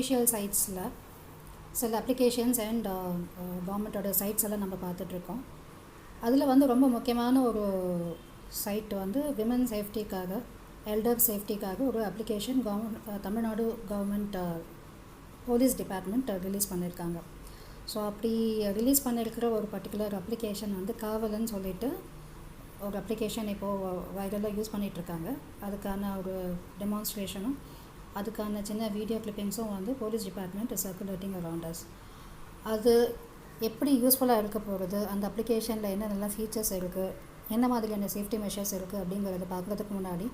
Official சைட்ஸில் சில applications and கவர்மெண்ட்டோட sides எல்லாம் நம்ம பார்த்துட்ருக்கோம். அதில் வந்து ரொம்ப முக்கியமான ஒரு சைட் வந்து விமன் சேஃப்டிக்காக, எல்டர் சேஃப்டிக்காக ஒரு application Tamil Nadu government police department release பண்ணியிருக்காங்க. ஸோ அப்படி ரிலீஸ் பண்ணியிருக்கிற ஒரு பர்டிகுலர் அப்ளிகேஷன் வந்து காவலன் சொல்லிட்டு ஒரு அப்ளிகேஷன் இப்போது வைரலாக யூஸ் பண்ணிகிட்ருக்காங்க. அதுக்கான ஒரு டெமான்ஸ்ட்ரேஷனும் அதுக்கான சின்ன வீடியோ கிளிப்பிங்ஸும் வந்து police department circulating around us. அது எப்படி யூஸ்ஃபுல்லாக இருக்க போகிறது, அந்த அப்ளிகேஷனில் என்னென்னலாம் ஃபீச்சர்ஸ் இருக்குது, என்ன மாதிரியான சேஃப்டி மெஷர்ஸ் இருக்குது அப்படிங்கிறத பார்க்குறதுக்கு முன்னாடி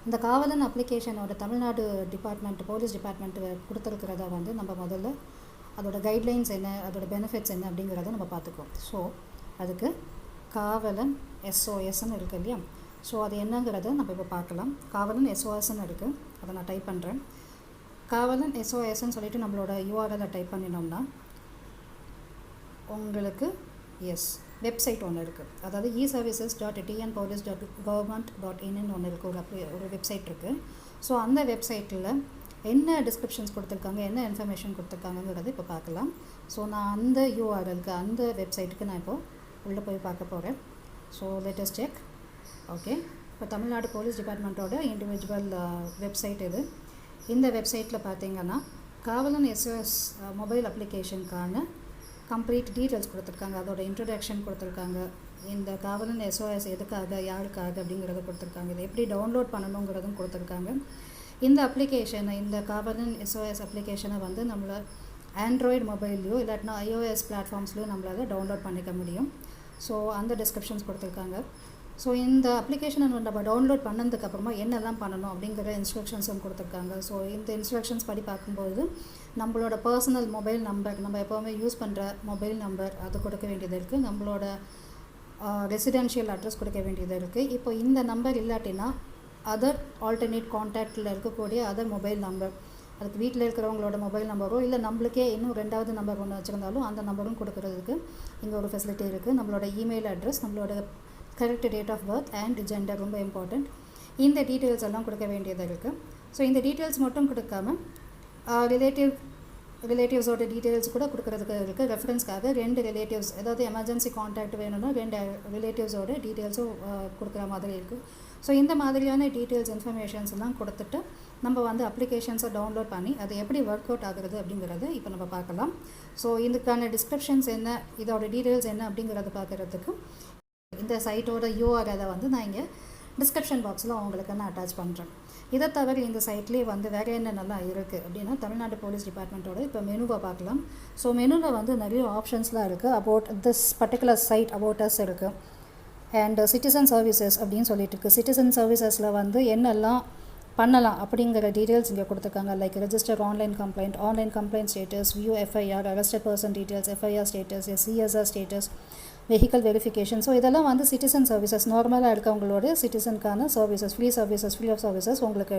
இந்த காவலன் அப்ளிகேஷனோட தமிழ்நாடு டிபார்ட்மெண்ட் போலீஸ் டிபார்ட்மெண்ட்டு கொடுத்துருக்கிறத வந்து நம்ம முதல்ல அதோட கைட்லைன்ஸ் என்ன, அதோட பெனிஃபிட்ஸ் என்ன அப்படிங்கிறத நம்ம பார்த்துக்குவோம். ஸோ அதுக்கு காவலன் SOSன்னு இருக்குது இல்லையா? ஸோ அது என்னங்கிறத நம்ம இப்போ பார்க்கலாம். காவலன் SOSன்னு இருக்குது, அதை நான் டைப் பண்ணுறேன். காவலன் SOSன்னு சொல்லிவிட்டு நம்மளோட URL டைப் பண்ணினோம்னா உங்களுக்கு வெப்சைட் ஒன்று இருக்குது. அதாவது eservices.tnpolice.government.in ஒன்று இருக்குது, ஒரு வெப்சைட் இருக்குது. ஸோ அந்த வெப்சைட்டில் என்ன டிஸ்கிரிப்ஷன்ஸ் கொடுத்துருக்காங்க, என்ன இன்ஃபர்மேஷன் கொடுத்துருக்காங்கங்கிறத இப்போ பார்க்கலாம். ஸோ நான் அந்த URLக்கு, அந்த வெப்சைட்டுக்கு நான் இப்போது உள்ளே போய் பார்க்க போகிறேன். So let us check. Okay, இப்போ தமிழ்நாடு போலீஸ் டிபார்ட்மெண்ட்டோட இண்டிவிஜுவல் வெப்சைட் இது. இந்த வெப்சைட்டில் பார்த்தீங்கன்னா காவலன் SOS மொபைல் அப்ளிகேஷனுக்கான கம்ப்ளீட் டீட்டெயில்ஸ் கொடுத்துருக்காங்க. அதோட இன்ட்ரடக்ஷன் கொடுத்துருக்காங்க. இந்த காவலன் SOS எதுக்காக, யாருக்காக அப்படிங்கிறத கொடுத்துருக்காங்க. இதை எப்படி டவுன்லோட் பண்ணணுங்கிறதும் கொடுத்துருக்காங்க. இந்த அப்ளிகேஷனை, இந்த காவலன் SOS அப்ளிகேஷனை வந்து நம்மளை ஆண்ட்ராய்டு மொபைல்லையோ இல்லாட்டினா iOS பிளாட்ஃபார்ம்ஸ்லையோ நம்மளால் டவுன்லோட் பண்ணிக்க முடியும். ஸோ அந்த டிஸ்கிரிப்ஷன்ஸ் கொடுத்துருக்காங்க. ஸோ இந்த அப்ளிகேஷனை நம்ம டவுன்லோட் பண்ணதுக்கப்புறமா என்னெல்லாம் பண்ணணும் அப்படிங்கிற இன்ஸ்ட்ரக்ஷன்ஸும் கொடுத்துருக்காங்க. ஸோ இந்த இன்ஸ்ட்ரக்ஷன்ஸ் படி பார்க்கும்போது நம்மளோட பர்சனல் மொபைல் நம்பர், நம்ம எப்போவுமே யூஸ் பண்ணுற மொபைல் நம்பர் அது கொடுக்க வேண்டியது இருக்குது. நம்மளோட ரெசிடென்ஷியல் அட்ரஸ் கொடுக்க வேண்டியது இருக்குது. இப்போ இந்த நம்பர் இல்லாட்டினா அதர் ஆல்டர்னேட் கான்டாக்டில் இருக்கக்கூடிய அதர் மொபைல் நம்பர், அதுக்கு வீட்டில் இருக்கிறவங்களோட மொபைல் நம்பரோ இல்லை நம்மளுக்கே இன்னும் 2வது நம்பர் ஒன்று வச்சுருந்தாலும் அந்த நம்பரும் கொடுக்குறதுக்கு இங்கே ஒரு ஃபெசிலிட்டி இருக்குது. நம்மளோட இமெயில் அட்ரஸ், நம்மளோட correct date of birth and gender ரொம்ப இம்பார்ட்டண்ட். இந்த டீட்டெயில்ஸ் எல்லாம் கொடுக்க வேண்டியது இருக்குது. ஸோ இந்த டீட்டெயில்ஸ் மட்டும் கொடுக்காம ரிலேட்டிவ்ஸோட டீட்டெயில்ஸ் கூட கொடுக்குறதுக்கு இருக்குது. ரெஃபரன்ஸ்க்காக 2 ரிலேட்டிவ்ஸ், அதாவது எமர்ஜென்சி கான்டாக்ட் வேணும்னா 2 ரிலேட்டிவ்ஸோட டீட்டெயில்ஸும் கொடுக்குற மாதிரி இருக்குது. ஸோ இந்த மாதிரியான டீட்டெயில்ஸ் இன்ஃபர்மேஷன்ஸ் எல்லாம் கொடுத்துட்டு நம்ம வந்து அப்ளிகேஷன்ஸை டவுன்லோட் பண்ணி அது எப்படி ஒர்க் அவுட் ஆகுறது அப்படிங்கிறத இப்போ நம்ம பார்க்கலாம். ஸோ இதுக்கான டிஸ்கிரிப்ஷன்ஸ் என்ன, இதோட டீட்டெயில்ஸ் என்ன அப்படிங்கிறத பார்க்குறதுக்கு இந்த சைட்டோட URL வந்து நான் இங்கே டிஸ்கிரிப்ஷன் பாக்ஸில் உங்களுக்கு நான் அட்டாச் பண்ணுறேன். இதை தவிர இந்த சைட்லேயே வந்து வேறு என்னென்னலாம் இருக்குது அப்படின்னா தமிழ்நாடு போலீஸ் டிபார்ட்மெண்ட்டோட இப்போ மெனுவை பார்க்கலாம். ஸோ மெனுவில் வந்து நிறைய ஆப்ஷன்ஸ்லாம் இருக்குது. About this particular site about us இருக்குது. அண்ட் சிட்டிசன் சர்வீசஸ் அப்படின்னு சொல்லிட்டு இருக்குது. சிட்டிசன் சர்வீசஸில் வந்து என்னெல்லாம் பண்ணலாம் அப்படிங்கிற டீட்டெயில்ஸ் இங்கே கொடுத்துருக்காங்க. Like register online complaint status, view FIR, arrested person details, FIR status, CSR status, vehicle verification. So இதெல்லாம் வந்து சிட்டிசன் சர்வீசஸ், நார்மலாக இருக்கவங்களோட சிட்டிசனுக்கான சர்வீசஸ், ஃப்ரீ ஆஃப் சர்வீசஸ் உங்களுக்கு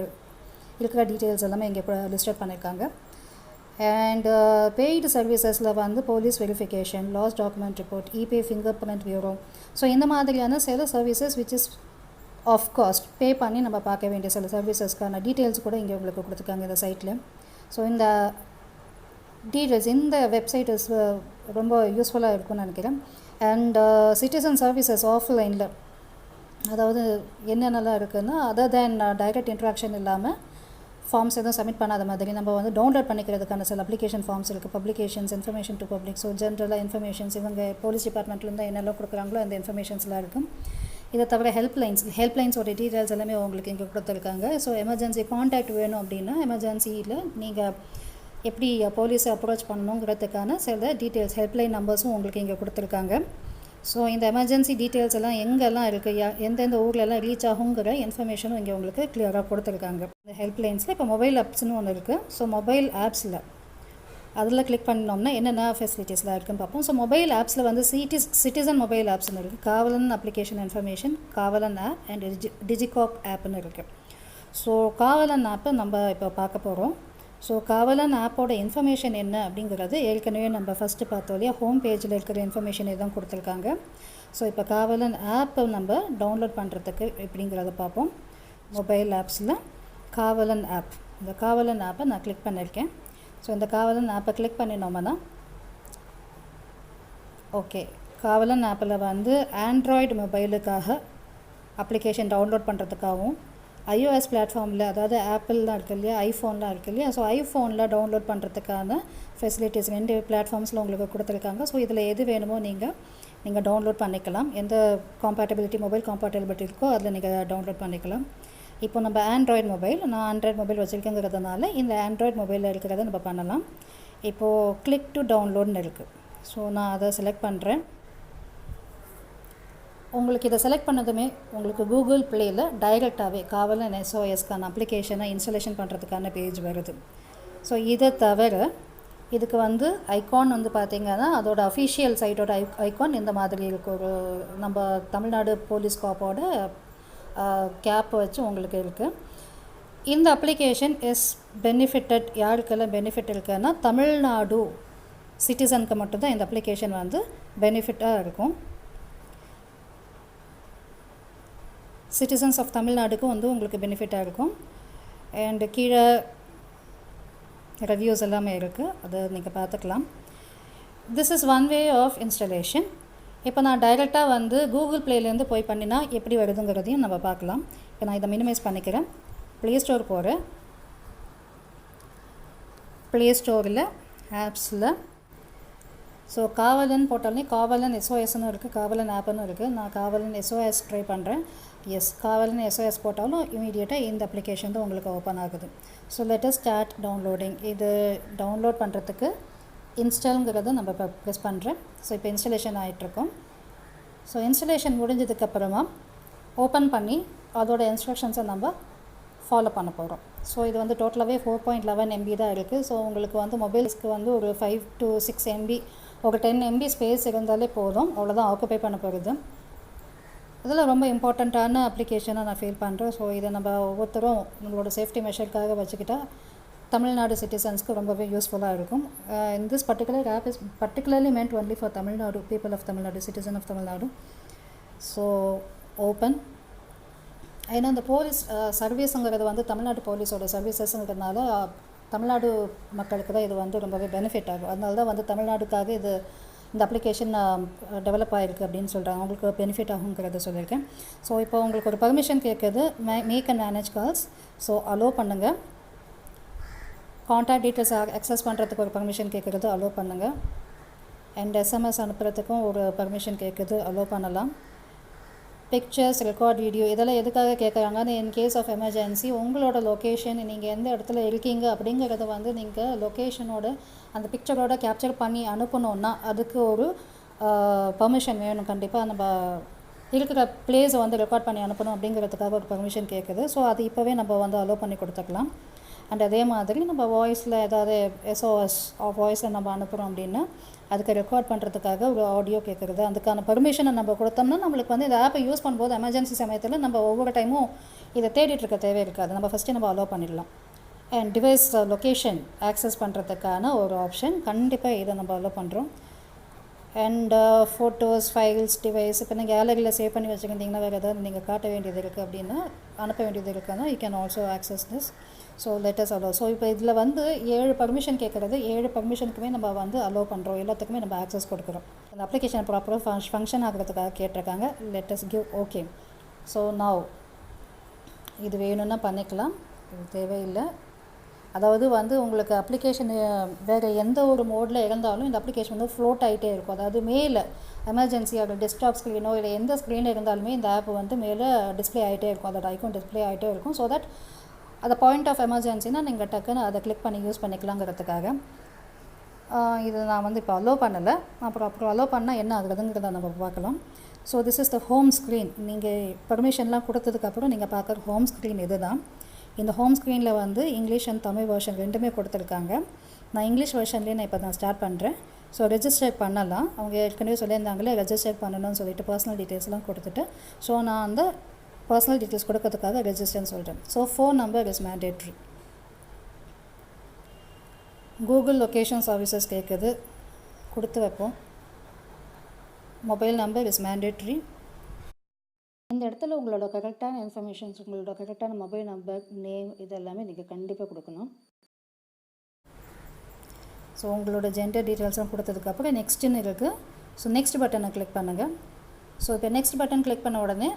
இருக்கிற டீட்டெயில்ஸ் எல்லாமே இங்கே லிஸ்டட் பண்ணியிருக்காங்க. அண்ட் பெய்டு சர்வீசஸில் வந்து police verification, lost document report, இபே ஃபிங்கர் பிரிண்ட் பியூரோ. ஸோ இந்த மாதிரியான சில services which is of cost pay பண்ணி நம்ம பார்க்க வேண்டிய சில சர்வீசஸ்க்கான டீட்டெயில்ஸ் கூட இங்கே உங்களுக்கு கொடுத்துருக்காங்க இந்த சைட்டில். ஸோ இந்த டீட்டெயில்ஸ், இந்த வெப்சைட் இஸ் ரொம்ப யூஸ்ஃபுல்லாக இருக்கும்னு நினைக்கிறேன். அண்ட் சிட்டிசன் சர்வீசஸ் ஆஃப்லைனில், அதாவது என்னென்னலாம் இருக்குதுன்னா அதர் தேன் டைரக்ட் இன்ட்ராக்ஷன் இல்லாமல் ஃபார்ம்ஸ் எதுவும் சப்மிட் பண்ணாத மாதிரி நம்ம வந்து டவுன்லோட் பண்ணிக்கிறதுக்கான சில அப்ளிகேஷன் ஃபார்ம்ஸ் இருக்குது. Publications, information to public. So ஜென்ரலாக இன்ஃபர்மேஷன்ஸ் இவங்க போலீஸ் டிபார்ட்மெண்ட்லேருந்து என்னெல்லாம் கொடுக்குறாங்களோ அந்த இன்ஃபர்மேஷன்ஸ்லாம் இருக்கும். இதை தவிர ஹெல்ப்லைன்ஸோட டீட்டெயில்ஸ் எல்லாமே உங்களுக்கு இங்கே கொடுத்துருக்காங்க. ஸோ எமர்ஜென்சி கான்டாக்ட் வேணும் அப்படின்னா எமர்ஜென்சியில் நீங்கள் எப்படி போலீஸை அப்ரோச் பண்ணணுங்கிறதுக்கான சில டீட்டெயில்ஸ், ஹெல்ப்லைன் நம்பர்ஸும் உங்களுக்கு இங்கே கொடுத்துருக்காங்க. ஸோ இந்த எமர்ஜென்சி டீட்டெயில்ஸ் எல்லாம் எங்கெல்லாம் இருக்குது, எந்தெந்த ஊர்லெல்லாம் ரீச் ஆகுங்கிற இன்ஃபர்மேஷனும் இங்கே உங்களுக்கு கிளியராக கொடுத்துருக்காங்க. இந்த ஹெல்ப்லைன்ஸில் இப்போ மொபைல் ஆப்ஸ்னு ஒன்று இருக்குது. ஸோ மொபைல் ஆப்ஸில் அதில் கிளிக் பண்ணோம்னா என்னென்ன ஃபெசிலிட்டிஸ்லாம் இருக்குதுன்னு பார்ப்போம். ஸோ மொபைல் ஆப்ஸில் வந்து சிட்டிசன் மொபைல் ஆப்ஸ்னு இருக்குது, காவலன் அப்ளிகேஷன் இன்ஃபர்மேஷன், காவலன் ஆப் அண்ட் டிஜிகாப் ஆப்னு இருக்குது. ஸோ காவலன் ஆப்பை நம்ம இப்போ பார்க்க போகிறோம். ஸோ காவலன் ஆப்போட இன்ஃபர்மேஷன் என்ன அப்படிங்கிறது ஏற்கனவே நம்ம ஃபஸ்ட்டு பார்த்தோம் இல்லையா, ஹோம் பேஜில் இருக்கிற இன்ஃபர்மேஷன் இதுதான் கொடுத்துருக்காங்க. ஸோ இப்போ காவலன் ஆப்பை நம்ம டவுன்லோட் பண்ணுறதுக்கு எப்படிங்கிறத பார்ப்போம். மொபைல் ஆப்ஸில் காவலன் ஆப், இந்த காவலன் ஆப்பை நான் கிளிக் பண்ணியிருக்கேன். ஸோ இந்த காவலன் ஆப்பை கிளிக் பண்ணினோம்னா ஓகே, காவலன் ஆப்பில் வந்து ஆண்ட்ராய்டு மொபைலுக்காக அப்ளிகேஷன் டவுன்லோட் பண்ணுறதுக்காகவும் ஐஓஎஸ் பிளாட்ஃபார்மில், அதாவது ஆப்பிள்லாம் இருக்குது இல்லையா, ஐஃபோன்லாம் இருக்குது இல்லையா, ஸோ ஐஃபோனில் டவுன்லோட் பண்ணுறதுக்கான ஃபெசிலிட்டிஸ் 2 பிளாட்ஃபார்ம்ஸில் உங்களுக்கு கொடுத்துருக்காங்க. ஸோ இதில் எது வேணுமோ நீங்கள் டவுன்லோட் பண்ணிக்கலாம். எந்த காம்பேட்டபிலிட்டி, மொபைல் காம்பேட்டபிலிட்டி இருக்கோ அதில் நீங்கள் டவுன்லோட் பண்ணிக்கலாம். இப்போ நம்ம நான் ஆண்ட்ராய்டு மொபைல் வச்சுருக்கேங்கிறதுனால இந்த ஆண்ட்ராய்டு மொபைலில் இருக்கிறத நம்ம பண்ணலாம். இப்போது கிளிக் டு டவுன்லோட்னு இருக்குது. ஸோ நான் அதை செலக்ட் பண்ணுறேன். உங்களுக்கு இதை செலக்ட் பண்ணதுமே உங்களுக்கு கூகுள் ப்ளேயில் டைரெக்டாகவே காவலன் SOSக்கான அப்ளிகேஷனை இன்ஸ்டாலேஷன் பண்ணுறதுக்கான பேஜ் வருது. ஸோ இதை தவிர இதுக்கு வந்து ஐகான் வந்து பார்த்திங்கன்னா அதோட அஃபிஷியல் சைட்டோட ஐகான் இந்த மாதிரி இருக்குது. ஒரு நம்ம தமிழ்நாடு போலீஸ் காப்போட கேப் வச்சு உங்களுக்கு இருக்குது. இந்த அப்ளிகேஷன் பெனிஃபிட்டட். யாருக்கெல்லாம் பெனிஃபிட் இருக்குன்னா தமிழ்நாடு சிட்டிசனுக்கு மட்டும்தான் இந்த அப்ளிகேஷன் வந்து பெனிஃபிட்டாக இருக்கும். சிட்டிசன்ஸ் ஆஃப் தமிழ்நாடுக்கு வந்து உங்களுக்கு பெனிஃபிட்டாக இருக்கும். அண்டு கீழே ரிவ்யூஸ் எல்லாமே இருக்குது, அதை நீங்கள் பார்த்துக்கலாம். This is one way of installation. இப்போ நான் டைரெக்டாக வந்து கூகுள் ப்ளேலேருந்து போய் பண்ணினா எப்படி வருதுங்கிறதையும் நம்ம பார்க்கலாம். இப்போ நான் இதை மினிமைஸ் பண்ணிக்கிறேன். ப்ளே ஸ்டோர் போகிறேன். ப்ளே ஸ்டோரில் ஆப்ஸில் ஸோ காவலன் போட்டாலே காவலன் SOSன்னு இருக்குது, காவலன் ஆப்புன்னு இருக்குது. நான் காவலன் SOS ட்ரை பண்ணுறேன். எஸ், காவலன் SOS போட்டாலும் இமீடியட்டாக இந்த அப்ளிகேஷன் தான் உங்களுக்கு ஓப்பன் ஆகுது. So let us start downloading. இது டவுன்லோட் பண்ணுறதுக்கு இன்ஸ்டாலுங்கிறத நம்ம இப்போ ப்ரெஸ் பண்ணுறேன். ஸோ இப்போ இன்ஸ்டாலேஷன் ஆகிட்ருக்கோம். ஸோ இன்ஸ்டாலேஷன் முடிஞ்சதுக்கப்புறமா ஓப்பன் பண்ணி அதோட இன்ஸ்ட்ரக்ஷன்ஸை நம்ம ஃபாலோ பண்ண போகிறோம். ஸோ இது வந்து டோட்டலாகவே 4.11 MB தான் இருக்குது. ஸோ உங்களுக்கு வந்து மொபைல்ஸ்க்கு வந்து ஒரு 5 to 6 MB, ஒரு 10 MB ஸ்பேஸ் இருந்தாலே போதும். அவ்வளோதான் ஆக்குபை பண்ண போகிறது. இதில் ரொம்ப இம்பார்ட்டண்ட்டான அப்ளிகேஷனாக நான் ஃபீல் பண்ணுறேன். ஸோ இதை நம்ம ஒவ்வொருத்தரும் நம்மளோட சேஃப்டி மெஷருக்காக வச்சுக்கிட்டால் தமிழ்நாடு சிட்டிசன்ஸ்க்கு ரொம்பவே யூஸ்ஃபுல்லாக இருக்கும். This particular app is particularly meant only for Tamil Nadu, people of Tamil Nadu, citizen of Tamil Nadu. So open. ஏன்னா இந்த போலீஸ் சர்வீஸுங்கிறது வந்து தமிழ்நாடு போலீஸோட சர்வீசஸ்ங்கிறதுனால தமிழ்நாடு மக்களுக்கு தான் இது வந்து ரொம்பவே பெனிஃபிட் ஆகும். அதனால தான் வந்து தமிழ்நாடுக்காக இந்த அப்ளிகேஷன் டெவலப் ஆகிருக்கு அப்படின்னு சொல்கிறாங்க. அவங்களுக்கு பெனிஃபிட் ஆகுங்கிறத சொல்லியிருக்கேன். ஸோ இப்போ உங்களுக்கு ஒரு பர்மிஷன் கேட்குது, make and manage calls. So allow பண்ணுங்கள். கான்டாக்ட் டீட்டெயில்ஸ் அக்சஸ் பண்ணுறதுக்கு ஒரு பர்மிஷன் கேட்குறது, அலோவ் பண்ணுங்கள். அண்ட் SMS அனுப்புறதுக்கும் ஒரு பர்மிஷன் கேட்குது, அலோவ் பண்ணலாம். பிக்சர்ஸ், ரெக்கார்ட் வீடியோ, இதெல்லாம் எதுக்காக கேட்குறாங்கன்னு இன் கேஸ் ஆஃப் எமர்ஜென்சி உங்களோட லொக்கேஷன், நீங்கள் எந்த இடத்துல இருக்கீங்க அப்படிங்கிறத வந்து நீங்கள் லொக்கேஷனோட அந்த பிக்சரோட கேப்சர் பண்ணி அனுப்பணுன்னா அதுக்கு ஒரு பர்மிஷன் வேணும். கண்டிப்பாக நம்ம இருக்கிற பிளேஸை வந்து ரெக்கார்ட் பண்ணி அனுப்பணும் அப்படிங்கிறதுக்காக ஒரு பர்மிஷன் கேட்குது. ஸோ அது இப்போவே நம்ம வந்து அலோவ் பண்ணி கொடுத்துக்கலாம். அண்ட் அதே மாதிரி நம்ம வாய்ஸில் ஏதாவது SOS வாய்ஸில் நம்ம அனுப்புகிறோம் அப்படின்னா அதுக்கு ரெக்கார்ட் பண்ணுறதுக்காக ஒரு ஆடியோ கேட்குறது, அதுக்கான பர்மிஷனை நம்ம கொடுத்தோம்னா நம்மளுக்கு வந்து இந்த ஆப்பை யூஸ் பண்ணும்போது எமர்ஜென்சி சமயத்தில் நம்ம ஒவ்வொரு டைமும் இதை தேடிட்டு இருக்க தேவை இருக்காது. நம்ம ஃபஸ்ட்டு நம்ம அலோவ் பண்ணிடலாம். அண்ட் டிவைஸ் லொக்கேஷன் ஆக்சஸ் பண்ணுறதுக்கான ஒரு ஆப்ஷன், கண்டிப்பாக இதை நம்ம அலோவ் பண்ணுறோம். அண்ட் ஃபோட்டோஸ், ஃபைல்ஸ், டிவைஸ், இப்போ நீங்கள் கேலரியில் சேவ் பண்ணி வச்சுருந்தீங்கன்னா வேறு ஏதாவது நீங்கள் காட்ட வேண்டியது இருக்குது அப்படின்னா, அனுப்ப வேண்டியது இருக்குன்னா you can also access this. So lettuce allow. So இப்போ இதில் வந்து 7 பர்மிஷன் கேட்குறது, 7 பர்மிஷனுக்குமே நம்ம வந்து அலோவ் பண்ணுறோம், எல்லாத்துக்குமே நம்ம ஆக்சஸ் கொடுக்குறோம். அந்த அப்ளிகேஷன் ப்ராப்பராக ஃபங்க்ஷன் ஆகிறதுக்காக கேட்டிருக்காங்க. Let's give okay. So now இது வேணும்னா பண்ணிக்கலாம், இது தேவையில்லை. அதாவது வந்து உங்களுக்கு அப்ளிகேஷன் வேறு எந்த ஒரு மோடில் இருந்தாலும் இந்த அப்ளிகேஷன் வந்து ஃப்ளோட் ஆகிட்டே இருக்கும். அதாவது மேலே எமர்ஜென்சியோட டெஸ்க்டாப் ஸ்க்ரீனோ இல்லை எந்த ஸ்க்ரீனில் இருந்தாலுமே இந்த ஆப் வந்து மேலே டிஸ்பிளே ஆகிட்டே இருக்கும், அதோட ஐக்கான் டிஸ்பிளே ஆகிட்டே இருக்கும். ஸோ தட் அந்த பாயிண்ட் ஆஃப் எமர்ஜென்சினா நீங்கள் டக்குன்னு அதை கிளிக் பண்ணி யூஸ் பண்ணிக்கலாங்கிறதுக்காக. இது நான் வந்து இப்போ அலோவ் பண்ணலை. அப்புறம் அலோவ் பண்ணால் என்ன ஆகுதுங்கிறத நம்ம பார்க்கலாம். So this is the home screen. நீங்கள் பர்மிஷன்லாம் கொடுத்ததுக்கப்புறம் நீங்கள் பார்க்குற ஹோம் ஸ்க்ரீன் இது தான். இந்த ஹோம் ஸ்க்ரீனில் வந்து இங்கிலீஷ் அண்ட் தமிழ் வெர்ஷன் ரெண்டுமே கொடுத்துருக்காங்க. நான் இங்கிலீஷ் வெர்ஷன்லேயே நான் ஸ்டார்ட் பண்ணுறேன். ஸோ ரெஜிஸ்டர் பண்ணலாம். அவங்க ஏற்கனவே சொல்லியிருந்தாங்களே ரெஜிஸ்டர் பண்ணணும்னு சொல்லிட்டு பர்சனல் டீட்டெயில்ஸ்லாம் கொடுத்துட்டு, ஸோ நான் அந்த பர்சனல் டீட்டெயில்ஸ் கொடுக்கறதுக்காக ரெஜிஸ்டர்னு சொல்கிறேன். So phone number is mandatory. Google location services கேட்குது, கொடுத்து வைப்போம். Mobile number is mandatory. இந்த இடத்துல உங்களோட கரெக்டான இன்ஃபர்மேஷன்ஸ், உங்களோட கரெக்டான மொபைல் நம்பர், நேம், இது எல்லாமே நீங்கள் கண்டிப்பாக கொடுக்கணும். ஸோ உங்களோட ஜெண்டர் டீட்டெயில்ஸ்லாம் கொடுத்ததுக்கப்புறம் நெக்ஸ்ட்டுன்னு இருக்குது. ஸோ நெக்ஸ்ட் பட்டனை கிளிக் பண்ணுங்கள். ஸோ இப்போ நெக்ஸ்ட் பட்டன் கிளிக் பண்ண உடனே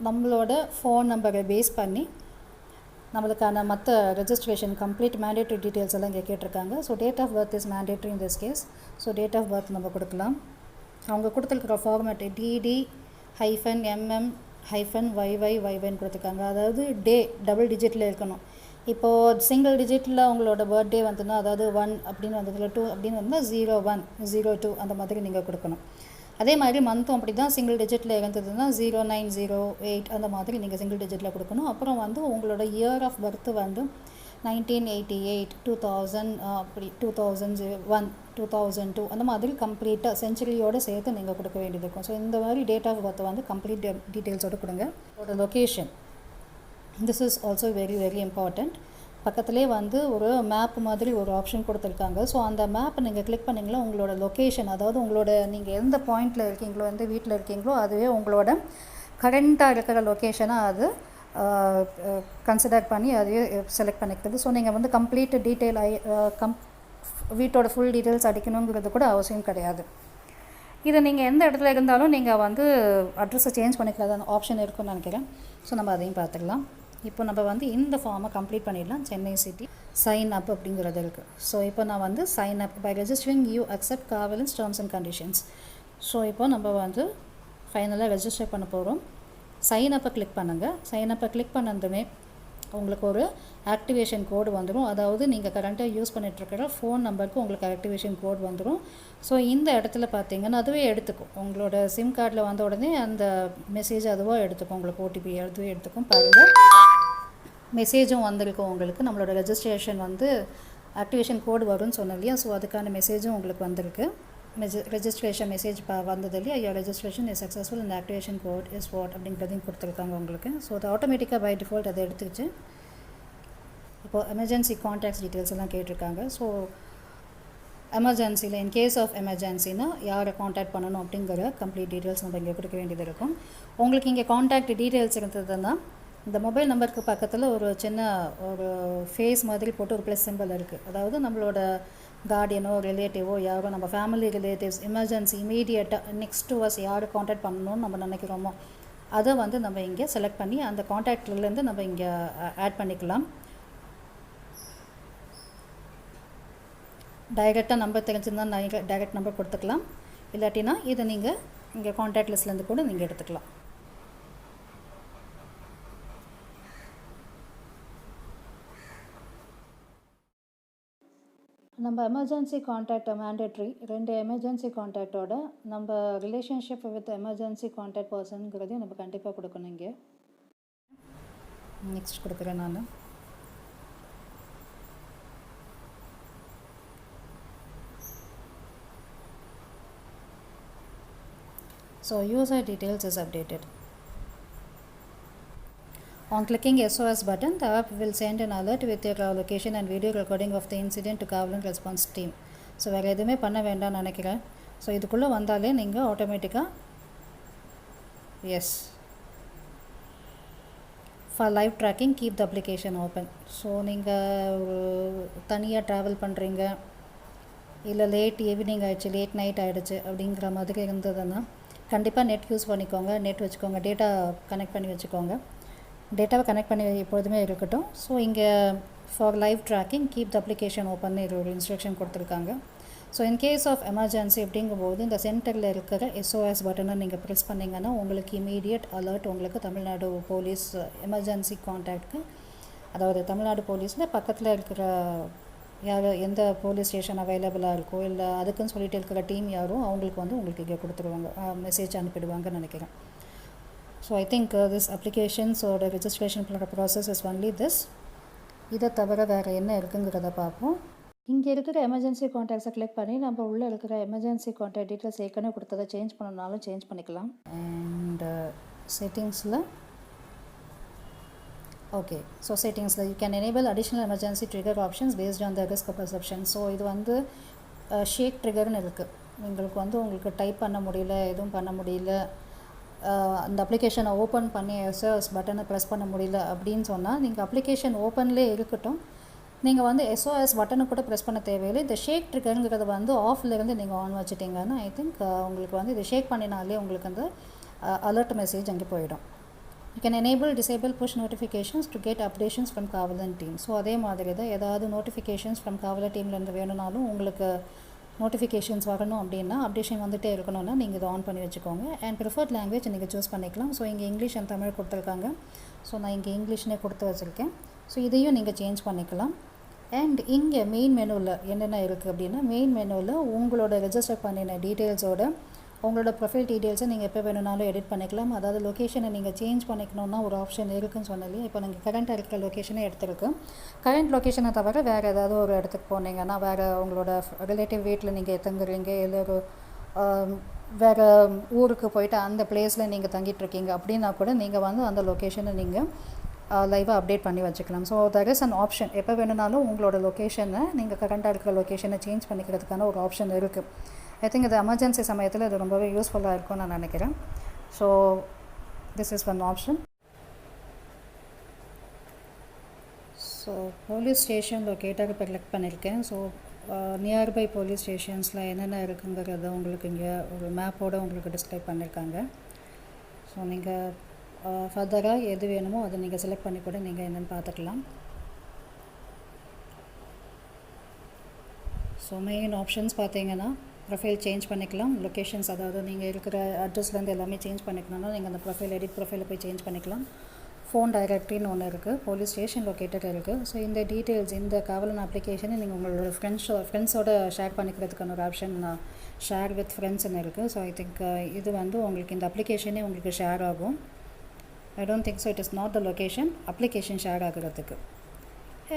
நம்மளோட ஃபோன் நம்பரை பேஸ் பண்ணி நம்மளுக்கான மற்ற ரெஜிஸ்ட்ரேஷன் கம்ப்ளீட் மேண்டேட்ரி டீட்டெயில்ஸ் எல்லாம் இங்கே கேட்டிருக்காங்க. So date of birth is mandatory in this case. So date of birth நம்ம கொடுக்கலாம். அவங்க கொடுத்துருக்குற ஃபார்மேட்டு DD-MM-YYYYன்னு கொடுத்துருக்காங்க. அதாவது டே டபுள் டிஜிட்டில் இருக்கணும். இப்போது சிங்கிள் டிஜிட்டில் உங்களோட பர்த்டே வந்துன்னா, அதாவது 1 அப்படின்னு வந்ததில் 2 அப்படின்னு வந்தால் 01, 02 அந்த மாதிரி நீங்கள் கொடுக்கணும். அதே மாதிரி மந்த்தும் அப்படி தான், சிங்கிள் டிஜிட்டில் இருந்ததுன்னா 0908 அந்த மாதிரி நீங்கள் சிங்கிள் டிஜிட்டில் கொடுக்கணும். அப்புறம் வந்து உங்களோட இயர் ஆஃப் பர்த் வந்து 1988, 2000, அப்படி 2001, 2002 அந்த மாதிரி கம்ப்ளீட்டாக செஞ்சுரியோடு சேர்த்து நீங்கள் கொடுக்க வேண்டியது இருக்கும். ஸோ இந்த மாதிரி டேட் ஆஃப் பர்த் வந்து கம்ப்ளீட் டீட்டெயில்ஸோடு கொடுங்க. அதோட location, this is also very very important. பக்கத்துலேயே வந்து ஒரு மேப் மாதிரி ஒரு ஆப்ஷன் கொடுத்துருக்காங்க. ஸோ அந்த மேப்பை நீங்கள் கிளிக் பண்ணிங்களா உங்களோட லொக்கேஷன், அதாவது உங்களோட நீங்கள் எந்த பாயிண்டில் இருக்கீங்களோ, எந்த வீட்டில் இருக்கீங்களோ, அதுவே உங்களோட கரண்ட்டாக இருக்கிற லொக்கேஷனாக அது கன்சிடர் பண்ணி அதையே செலக்ட் பண்ணிக்கிறது. ஸோ நீங்கள் வந்து கம்ப்ளீட் டீட்டெயில் வீட்டோட ஃபுல் டீட்டெயில்ஸ் அடிக்கணுங்கிறது கூட அவசியம் கிடையாது. இதை நீங்கள் எந்த இடத்துல இருந்தாலும் நீங்கள் வந்து அட்ரஸை சேஞ்ச் பண்ணிக்கலாம் ஆப்ஷன் இருக்குன்னு நினைக்கிறேன். ஸோ நம்ம அதையும் பார்த்துக்கலாம். இப்போ நம்ம வந்து இந்த ஃபார்மை கம்ப்ளீட் பண்ணிடலாம். சென்னை சிட்டி சைன் அப் அப்படிங்கிறது இருக்குது. ஸோ இப்போ நான் வந்து sign up by registering you accept Kavalan's terms and conditions. So இப்போ நம்ம வந்து ஃபைனலாக ரெஜிஸ்டர் பண்ண போகிறோம். சைன் அப்பை கிளிக் பண்ணுங்கள். சைன் அப்பை கிளிக் பண்ணதுமே உங்களுக்கு ஒரு ஆக்டிவேஷன் கோடு வந்துடும். அதாவது நீங்கள் கரண்ட்டாக யூஸ் பண்ணிகிட்ருக்கிற ஃபோன் நம்பருக்கு உங்களுக்கு ஆக்டிவேஷன் கோட் வந்துடும். ஸோ இந்த இடத்துல பார்த்தீங்கன்னா அதுவே எடுத்துக்கும். உங்களோட சிம் கார்டில் வந்த உடனே அந்த மெசேஜ் அதுவாக எடுத்துக்கும். உங்களுக்கு ஓடிபி அதுவே எடுத்துக்கும். பாருங்கள், மெசேஜும் வந்திருக்கும் உங்களுக்கு. நம்மளோட ரெஜிஸ்ட்ரேஷன் வந்து ஆக்டிவேஷன் கோடு வரும்னு சொன்னோம் இல்லையா. ஸோ அதுக்கான மெசேஜும் உங்களுக்கு வந்திருக்கு. ரெஜிஸ்ட்ரேஷன் மெசேஜ் வந்தது இல்லையா, your registration is successful and activation code is what அப்படிங்கிறதையும் கொடுத்துருக்காங்க உங்களுக்கு. ஸோ அது ஆட்டோமேட்டிக்காக பை டிஃபால்ட் அதை எடுத்துக்கிச்சு. இப்போது எமர்ஜென்சி கான்டாக்ட்ஸ் டீட்டெயில்ஸ் எல்லாம் கேட்டிருக்காங்க. ஸோ எமர்ஜென்சியில் இன்கேஸ் ஆஃப் எமர்ஜென்சினா யாரை காண்டாக்ட் பண்ணணும் அப்படிங்கிற கம்ப்ளீட் டீட்டெயில்ஸ் நம்ம இங்கே கொடுக்க வேண்டியது இருக்கும். உங்களுக்கு இங்கே காண்டாக்ட் டீட்டெயில்ஸ் இருந்ததுன்னா இந்த மொபைல் நம்பருக்கு பக்கத்தில் ஒரு சின்ன ஒரு ஃபேஸ் மாதிரி போட்டு ஒரு ப்ளஸ் சிம்பிள் இருக்குது. அதாவது நம்மளோட கார்டியனோ ரிலேட்டிவோ யாரோ நம்ம ஃபேமிலி ரிலேட்டிவ்ஸ் எமர்ஜென்சி இமீடியட்டாக நெக்ஸ்ட் டு அஸ் யார் காண்டாக்ட் பண்ணணும்னு நம்ம நினைக்கிறோமோ அதை வந்து நம்ம இங்கே செலக்ட் பண்ணி அந்த காண்டாக்ட்லேருந்து நம்ம இங்கே ஆட் பண்ணிக்கலாம். டைரெக்டாக நம்பர் தெரிஞ்சிருந்தால் டைரெக்ட் நம்பர் கொடுத்துக்கலாம். இல்லாட்டினா இதை நீங்கள் இங்கே காண்டாக்ட் லிஸ்ட்லேருந்து கூட நீங்கள் எடுத்துக்கலாம். நம்ம எமர்ஜென்சி கான்டாக்ட் மேண்டேட்ரி 2 எமர்ஜென்சி கான்டாக்டோட நம்ம ரிலேஷன்ஷிப் வித் எமர்ஜென்சி கான்டாக்ட் பர்சனுங்கிறதையும் நம்ம கண்டிப்பாக கொடுக்கணும். இங்கே நெக்ஸ்ட் கொடுக்குறேன் நான். So user details is updated. On clicking SOS button, the app will send an alert with your location and video recording of the incident to Kavalan response team. So வேறு எதுவுமே பண்ண வேண்டாம்னு நினைக்கிறேன். ஸோ இதுக்குள்ளே வந்தாலே நீங்கள் ஆட்டோமேட்டிக்காக yes for live tracking keep the application open. So நீங்கள் தனியாக ட்ராவல் பண்ணுறீங்க, இல்லை லேட் ஈவினிங் ஆகிடுச்சு, லேட் நைட் ஆகிடுச்சு அப்படிங்கிற மாதிரி இருந்ததுன்னா கண்டிப்பாக நெட் யூஸ் பண்ணிக்கோங்க. நெட் வச்சுக்கோங்க, டேட்டா கனெக்ட் பண்ணி வச்சுக்கோங்க. டேட்டாவை கனெக்ட் பண்ணி எப்பொழுதுமே இருக்கட்டும். ஸோ இங்கே for live tracking keep the application open ஒரு இன்ஸ்ட்ரக்ஷன் கொடுத்துருக்காங்க. ஸோ இன்கேஸ் ஆஃப் எமர்ஜென்சி அப்படிங்கும்போது இந்த சென்டரில் இருக்கிற SOS பட்டனை நீங்கள் ப்ரெஸ் பண்ணிங்கன்னா உங்களுக்கு இமீடியட் அலர்ட் உங்களுக்கு தமிழ்நாடு போலீஸ் எமர்ஜென்சி கான்டாக்ட்க்கு, அதாவது தமிழ்நாடு போலீஸில் பக்கத்தில் இருக்கிற யார் எந்த போலீஸ் ஸ்டேஷன் அவைலபிளாக இருக்கோ இல்லை அதுக்குன்னு சொல்லிட்டு இருக்கிற டீம் யாரோ அவங்களுக்கு வந்து உங்களுக்கு இங்கே கொடுத்துருவாங்க, மெசேஜ் அனுப்பிடுவாங்கன்னு நினைக்கிறேன். ஸோ ஐ திங்க் திஸ் அப்ளிகேஷன்ஸோட registration process is only this. இதை தவிர வேறு என்ன இருக்குங்கிறத பார்ப்போம். இங்கே இருக்கிற எமர்ஜென்சி கான்டாக்ட்ஸை கிளிக் பண்ணி நம்ம உள்ளே இருக்கிற எமர்ஜென்சி கான்டாக்ட் டீட்டெயில்ஸ் ஏற்கனவே கொடுத்ததை சேஞ்ச் பண்ணணுனாலும் சேஞ்ச் பண்ணிக்கலாம். அண்ட் செட்டிங்ஸில் ஓகே, ஸோ செட்டிங்ஸில் you can enable additional emergency trigger options based on the risk perception. So இது வந்து ஷேக் ட்ரிகர்னு இருக்குது. உங்களுக்கு டைப் பண்ண முடியல, எதுவும் பண்ண முடியல, அந்த அப்ளிகேஷனை ஓப்பன் பண்ணி SOS பட்டனை ப்ரெஸ் பண்ண முடியல அப்படின்னு சொன்னால் நீங்கள் அப்ளிகேஷன் ஓப்பன்லேயே இருக்கட்டும், நீங்கள் வந்து எஸ்ஓஎஸ் பட்டனை கூட ப்ரெஸ் பண்ண தேவையில்லை. இந்த ஷேக் ட்ரிகருங்கிறது வந்து ஆஃப்லேருந்து நீங்கள் ஆன் வச்சுட்டிங்கன்னா ஐ திங்க் உங்களுக்கு வந்து இதை ஷேக் பண்ணினாலே உங்களுக்கு அந்த அலர்ட் மெசேஜ் அங்கே போயிடும். You can enable, disable push notifications to get updations from Kavalan team. So அதே மாதிரி தான் ஏதாவது நோட்டிஃபிகேஷன்ஸ் ஃப்ரம் Kavalan டீம்லேருந்து வேணும்னாலும் உங்களுக்கு நோட்டிஃபிகேஷன்ஸ் வரணும் அப்படின்னா அப்டேஷன் வந்துகிட்டே இருக்கணும்னா நீங்கள் இதை ஆன் பண்ணி வச்சுக்கோங்க. அண்ட் ப்ரிஃபர்ட் லாங்குவேஜ் நீங்கள் சூஸ் பண்ணிக்கலாம். ஸோ இங்கே இங்கிலீஷ் அண்ட் தமிழ் கொடுத்துருக்காங்க. ஸோ நான் இங்கே இங்கிலீஷ்னே கொடுத்து வச்சுருக்கேன். ஸோ இதையும் நீங்கள் சேஞ்ச் பண்ணிக்கலாம். அண்ட் இங்கே மெயின் மெனுவில் என்னென்ன இருக்குது அப்படின்னா மெயின் மெனுவில் உங்களோட ரெஜிஸ்டர் பண்ணின டீட்டெயில்ஸோட உங்களோட ப்ரொஃபைல் டீட்டெயில்ஸை நீங்கள் எப்போ வேணுனாலும் எடிட் பண்ணிக்கலாம். அதாவது லொக்கேஷனை நீங்கள் சேஞ்ச் பண்ணிக்கணுன்னா ஒரு ஆப்ஷன் இருக்குதுன்னு சொன்னாலே இப்போ நீங்கள் கரண்ட்டாக இருக்கிற லொக்கேஷனை எடுத்துருக்கு. கரண்ட் லொக்கேஷனை தவிர வேறு ஏதாவது ஒரு இடத்துக்கு போனீங்கன்னா வேறு உங்களோட ரிலேட்டிவ் வீட்டில் நீங்கள் தங்குறீங்க, இல்லை ஒரு வேறு ஊருக்கு போயிட்டு அந்த பிளேஸில் நீங்கள் தங்கிட்டுருக்கீங்க அப்படின்னா கூட நீங்கள் வந்து அந்த லொக்கேஷனை நீங்கள் லைவாக அப்டேட் பண்ணி வச்சுக்கலாம். So that is an option. எப்போ வேணுனாலும் உங்களோட லொக்கேஷனை நீங்கள் கரண்ட்டாக இருக்கிற லொக்கேஷனை சேஞ்ச் பண்ணிக்கிறதுக்கான ஒரு ஆப்ஷன் இருக்குது. ஐ திங்க் இது எமர்ஜென்சி சமயத்தில் இது ரொம்பவே யூஸ்ஃபுல்லாக இருக்கும்னு நான் நினைக்கிறேன். So this is one option. So police station locator இப்போ செலக்ட் பண்ணியிருக்கேன். ஸோ நியர்பை போலீஸ் ஸ்டேஷன்ஸில் என்னென்ன இருக்குங்கிறத உங்களுக்கு இங்கே ஒரு மேப்போடு உங்களுக்கு டிஸ்கிரைப் பண்ணியிருக்காங்க. ஸோ நீங்கள் ஃபர்தராக எது வேணுமோ அதை நீங்கள் செலக்ட் பண்ணி கூட நீங்கள் என்னென்னு பார்த்துக்கலாம். ஸோ மெயின் ஆப்ஷன்ஸ் பார்த்தீங்கன்னா ப்ரொஃபைல் சேஞ்ச் பண்ணிக்கலாம். லொக்கேஷன்ஸ் அதாவது நீங்கள் இருக்கிற அட்ரஸ்லேருந்து எல்லாமே சேஞ்ச் பண்ணிக்கணும்னா நீங்கள் அந்த ப்ரொஃபைல் எடிட் ப்ரொஃபைலை போய் சேஞ்ச் பண்ணிக்கலாம். ஃபோன் டைரக்டரின்னு ஒன்று இருக்குது, போலீஸ் ஸ்டேஷன் லொக்கேட்டர் இருக்குது. ஸோ இந்த டீட்டெயில்ஸ் இந்த Kavalan அப்ளிகேஷனை நீங்கள் உங்களோட ஃப்ரெண்ட்ஸோட ஷேர் பண்ணிக்கிறதுக்கான ஒரு ஆப்ஷன் ஷேர் வித் ஃப்ரெண்ட்ஸ்ன்னு இருக்குது. ஸோ ஐ திங்க் இது வந்து உங்களுக்கு இந்த அப்ளிகேஷனே உங்களுக்கு ஷேர் ஆகும். I don't think so it is not the location, application share ஆகிறதுக்கு.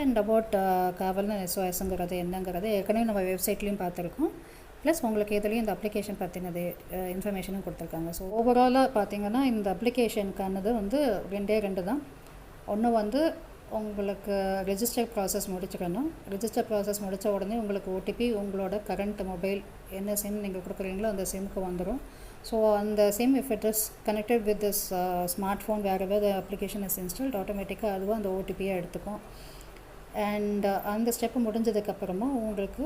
அண்ட் அபவுட் Kavalan SOSங்கிறது என்னங்கிறது ஏற்கனவே நம்ம வெப்சைட்லேயும் பார்த்துருக்கோம். ப்ளஸ் உங்களுக்கு இதுலேயும் இந்த அப்ளிகேஷன் பற்றினது இன்ஃபர்மேஷனும் கொடுத்துருக்காங்க. ஸோ ஓவராலாக பார்த்தீங்கன்னா இந்த அப்ளிகேஷனுக்கானது வந்து ரெண்டு தான். ஒன்று வந்து உங்களுக்கு ரெஜிஸ்டர் ப்ராசஸ் முடிச்சுக்கணும். ரெஜிஸ்டர் ப்ராசஸ் முடித்த உடனே உங்களுக்கு ஓடிபி உங்களோட கரண்ட் மொபைல் என்ன சிம் நீங்கள் கொடுக்குறீங்களோ அந்த சிம்முக்கு வந்துடும். ஸோ அந்த sim if it is connected with this smart phone வேறு த அப்ளிகேஷன் இஸ் இன்ஸ்டால்ட் ஆட்டோமேட்டிக்காக அதுவும் அந்த ஓடிபியாக எடுத்துக்கும். அண்ட் அந்த ஸ்டெப்பு முடிஞ்சதுக்கப்புறமா உங்களுக்கு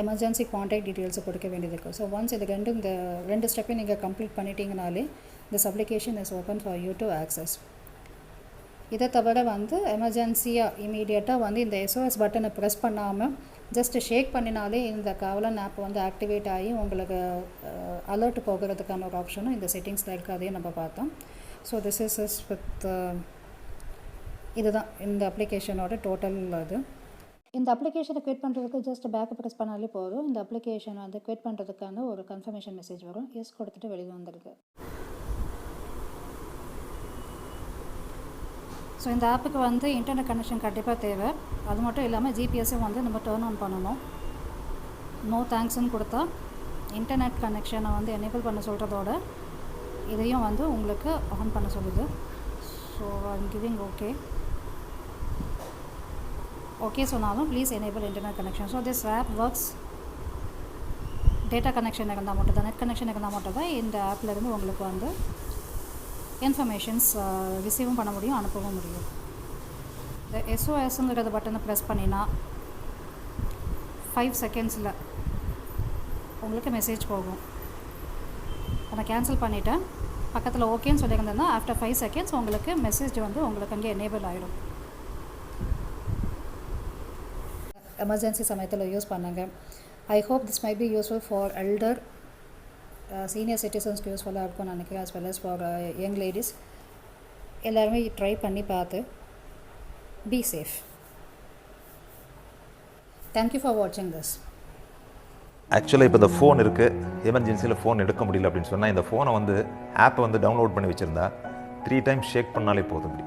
எமர்ஜென்சி கான்டாக்ட் டீட்டெயில்ஸை கொடுக்க வேண்டியது இருக்குது. ஸோ ஒன்ஸ் இந்த ரெண்டு ஸ்டெப்பையும் நீங்கள் கம்ப்ளீட் பண்ணிட்டீங்கனாலே this application is open for you to access. இதை தவிர வந்து எமர்ஜென்சியாக இமீடியட்டாக வந்து இந்த SOS பட்டனை ப்ரெஸ் பண்ணாமல் ஜஸ்ட் ஷேக் பண்ணினாலே இந்த Kavalan ஆப் வந்து ஆக்டிவேட் ஆகி உங்களுக்கு அலர்ட் போகிறதுக்கான ஒரு ஆப்ஷனும் இந்த செட்டிங்ஸில் இருக்குது. அதையும் நம்ம பார்த்தோம். ஸோ திஸ் இஸ் வித் இதுதான் இந்த அப்ளிகேஷனோட டோட்டல் இது. இந்த அப்ளிகேஷனை குவிட் பண்ணுறதுக்கு ஜஸ்ட் பேக்கை ப்ரெஸ் பண்ணாலே போதும். இந்த அப்ளிகேஷன் வந்து குவிட் பண்ணுறதுக்கான ஒரு கன்ஃபர்மேஷன் மெசேஜ் வரும். எஸ் கொடுத்துட்டு வெளியே வந்துருக்கு. ஸோ இந்த ஆப்புக்கு வந்து இன்டர்நெட் கனெக்ஷன் கண்டிப்பாக தேவை. அது மட்டும் இல்லாமல் ஜிபிஎஸ்ஸும் வந்து நம்ம டர்ன் ஆன் பண்ணணும். நோ தேங்க்ஸ்ன்னு கொடுத்தா இன்டர்நெட் கனெக்ஷனை வந்து எனேபிள் பண்ண சொல்கிறதோட இதையும் வந்து உங்களுக்கு ஆன் பண்ண சொல்லுது. ஸோ ஐம் கிவிங் ஓகே சொன்னாலும் please enable internet connection. So this app works data connection இருந்தால் மட்டும் தான், நெட் கனெக்ஷன் இருந்தால் மட்டும் தான் இந்த ஆப்லேருந்து உங்களுக்கு வந்து இன்ஃபர்மேஷன்ஸ் ரிசீவும் பண்ண முடியும், அனுப்பவும் முடியும். இந்த SOSங்கிறத பட்டனை ப்ரெஸ் பண்ணினா 5 செகண்ட்ஸில் உங்களுக்கு மெசேஜ் போகும். நான் கேன்சல் பண்ணிவிட்டேன். பக்கத்தில் ஓகேன்னு சொல்லியிருந்தேன்னா ஆஃப்டர் 5 செகண்ட்ஸ் உங்களுக்கு மெசேஜ் வந்து உங்களுக்கு அங்கே எனேபிள் ஆகிடும். எமர்ஜென்சி சமயத்தில் யூஸ் பண்ணுங்க. I hope this might be useful for elder senior சிட்டிசன்ஸ்க்கு யூஸ்ஃபுல்லாக இருக்கும்னு நினைக்கிறேன். as well as for young ladies. எல்லாருமே ட்ரை பண்ணி பார்த்து பி சேஃப். தேங்க்யூ ஃபார் வாட்சிங் திஸ். ஆக்சுவலாக இப்போ இந்த ஃபோன் இருக்குது, எமர்ஜென்சியில் ஃபோன் எடுக்க முடியல அப்படின்னு சொன்னால் இந்த ஃபோனை வந்து ஆப்பை வந்து டவுன்லோட் பண்ணி வச்சுருந்தா 3 டைம்ஸ் ஷேக் பண்ணாலே போதும். அப்படி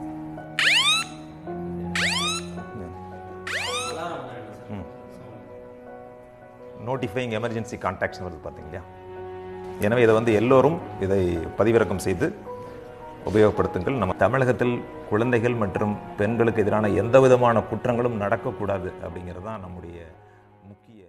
நோட்டிஃபைங் எமர்ஜென்சி கான்டாக்ட்ஸ் வருது பார்த்தீங்களா. எனவே இதை வந்து எல்லோரும் இதை பதிவிறக்கம் செய்து உபயோகப்படுத்துங்கள். நம்ம தமிழகத்தில் குழந்தைகள் மற்றும் பெண்களுக்கு எதிரான எந்த விதமான குற்றங்களும் நடக்கக்கூடாது அப்படிங்கிறது தான் நம்முடைய முக்கிய